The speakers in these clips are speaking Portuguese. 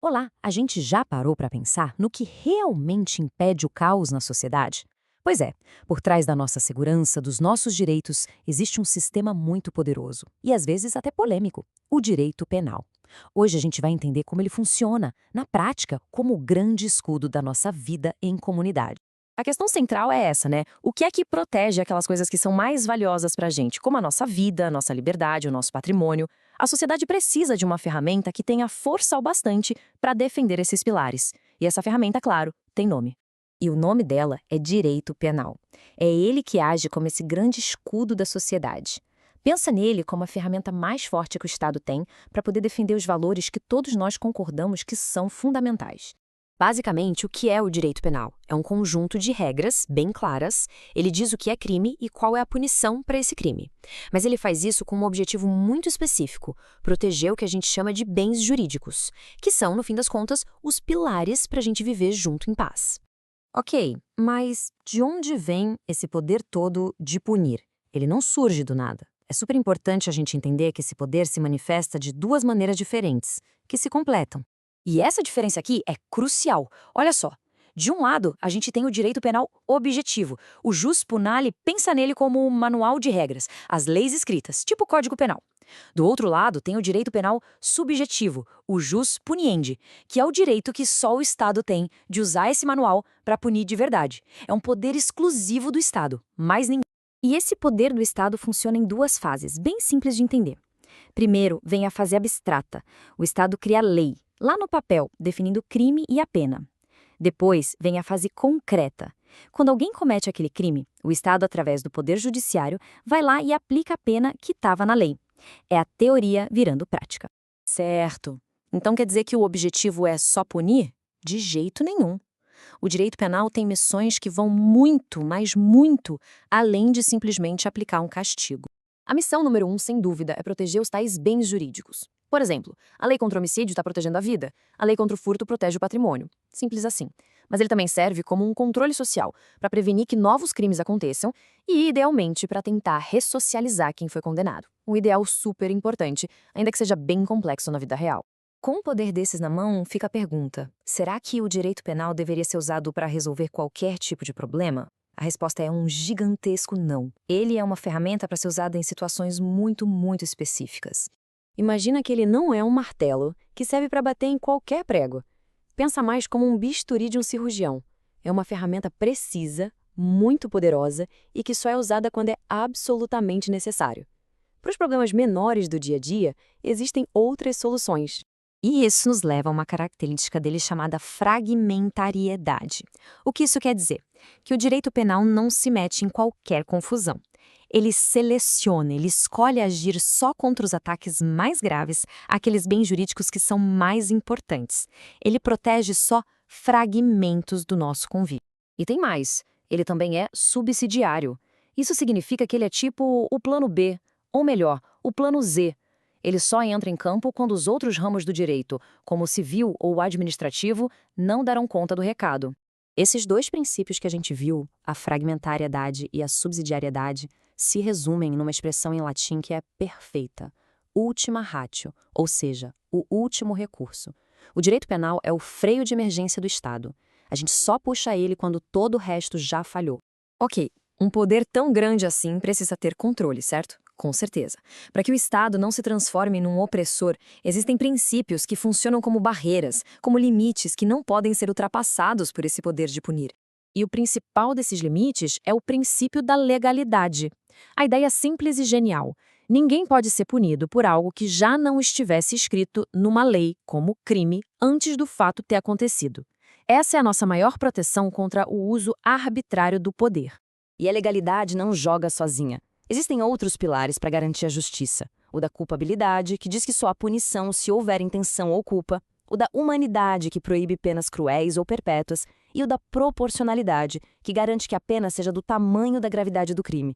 Olá, a gente já parou para pensar no que realmente impede o caos na sociedade? Pois é, por trás da nossa segurança, dos nossos direitos, existe um sistema muito poderoso e às vezes até polêmico: o direito penal. Hoje a gente vai entender como ele funciona, na prática, como o grande escudo da nossa vida em comunidade. A questão central é essa, né? O que é que protege aquelas coisas que são mais valiosas pra gente, como a nossa vida, a nossa liberdade, o nosso patrimônio? A sociedade precisa de uma ferramenta que tenha força o bastante para defender esses pilares. E essa ferramenta, claro, tem nome. E o nome dela é direito penal. É ele que age como esse grande escudo da sociedade. Pensa nele como a ferramenta mais forte que o Estado tem para poder defender os valores que todos nós concordamos que são fundamentais. Basicamente, o que é o direito penal? É um conjunto de regras bem claras. Ele diz o que é crime e qual é a punição para esse crime. Mas ele faz isso com um objetivo muito específico: proteger o que a gente chama de bens jurídicos, que são, no fim das contas, os pilares para a gente viver junto em paz. Ok, mas de onde vem esse poder todo de punir? Ele não surge do nada. É super importante a gente entender que esse poder se manifesta de duas maneiras diferentes, que se completam. E essa diferença aqui é crucial. Olha só. De um lado, a gente tem o direito penal objetivo. O jus punale pensa nele como um manual de regras, as leis escritas, tipo o Código Penal. Do outro lado, tem o direito penal subjetivo, o jus puniendi, que é o direito que só o Estado tem de usar esse manual para punir de verdade. É um poder exclusivo do Estado, mais ninguém. E esse poder do Estado funciona em duas fases, bem simples de entender. Primeiro, vem a fase abstrata. O Estado cria lei, lá no papel, definindo o crime e a pena. Depois, vem a fase concreta. Quando alguém comete aquele crime, o Estado, através do Poder Judiciário, vai lá e aplica a pena que estava na lei. É a teoria virando prática. Certo. Então quer dizer que o objetivo é só punir? De jeito nenhum. O direito penal tem missões que vão muito, mas muito, além de simplesmente aplicar um castigo. A missão número um, sem dúvida, é proteger os tais bens jurídicos. Por exemplo, a lei contra o homicídio está protegendo a vida, a lei contra o furto protege o patrimônio. Simples assim. Mas ele também serve como um controle social, para prevenir que novos crimes aconteçam e, idealmente, para tentar ressocializar quem foi condenado. Um ideal super importante, ainda que seja bem complexo na vida real. Com um poder desses na mão, fica a pergunta: será que o direito penal deveria ser usado para resolver qualquer tipo de problema? A resposta é um gigantesco não. Ele é uma ferramenta para ser usada em situações muito, muito específicas. Imagina que ele não é um martelo que serve para bater em qualquer prego. Pensa mais como um bisturi de um cirurgião. É uma ferramenta precisa, muito poderosa e que só é usada quando é absolutamente necessário. Para os problemas menores do dia a dia, existem outras soluções. E isso nos leva a uma característica dele chamada fragmentariedade. O que isso quer dizer? Que o direito penal não se mete em qualquer confusão. Ele seleciona, ele escolhe agir só contra os ataques mais graves, aqueles bens jurídicos que são mais importantes. Ele protege só fragmentos do nosso convívio. E tem mais, ele também é subsidiário. Isso significa que ele é tipo o plano B, ou melhor, o plano Z. Ele só entra em campo quando os outros ramos do direito, como o civil ou o administrativo, não darão conta do recado. Esses dois princípios que a gente viu, a fragmentariedade e a subsidiariedade, se resumem numa expressão em latim que é perfeita: ultima ratio, ou seja, o último recurso. O direito penal é o freio de emergência do Estado. A gente só puxa ele quando todo o resto já falhou. Ok, um poder tão grande assim precisa ter controle, certo? Com certeza. Para que o Estado não se transforme num opressor, existem princípios que funcionam como barreiras, como limites que não podem ser ultrapassados por esse poder de punir. E o principal desses limites é o princípio da legalidade. A ideia é simples e genial: ninguém pode ser punido por algo que já não estivesse escrito numa lei como crime antes do fato ter acontecido. Essa é a nossa maior proteção contra o uso arbitrário do poder. E a legalidade não joga sozinha. Existem outros pilares para garantir a justiça: o da culpabilidade, que diz que só há punição se houver intenção ou culpa; o da humanidade, que proíbe penas cruéis ou perpétuas; e o da proporcionalidade, que garante que a pena seja do tamanho da gravidade do crime.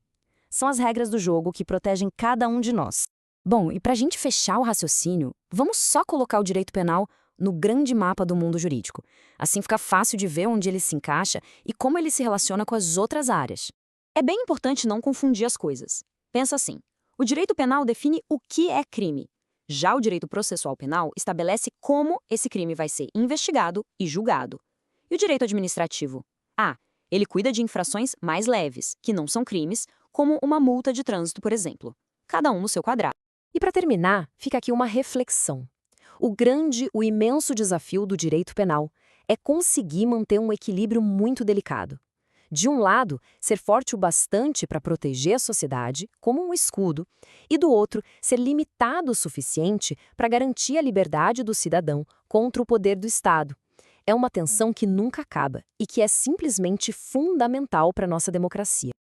São as regras do jogo que protegem cada um de nós. Bom, e para a gente fechar o raciocínio, vamos só colocar o direito penal no grande mapa do mundo jurídico. Assim fica fácil de ver onde ele se encaixa e como ele se relaciona com as outras áreas. É bem importante não confundir as coisas. Pensa assim: o direito penal define o que é crime. Já o direito processual penal estabelece como esse crime vai ser investigado e julgado. E o direito administrativo? Ele cuida de infrações mais leves, que não são crimes, como uma multa de trânsito, por exemplo. Cada um no seu quadrado. E para terminar, fica aqui uma reflexão. O imenso desafio do direito penal é conseguir manter um equilíbrio muito delicado. De um lado, ser forte o bastante para proteger a sociedade, como um escudo, e do outro, ser limitado o suficiente para garantir a liberdade do cidadão contra o poder do Estado. É uma tensão que nunca acaba e que é simplesmente fundamental para a nossa democracia.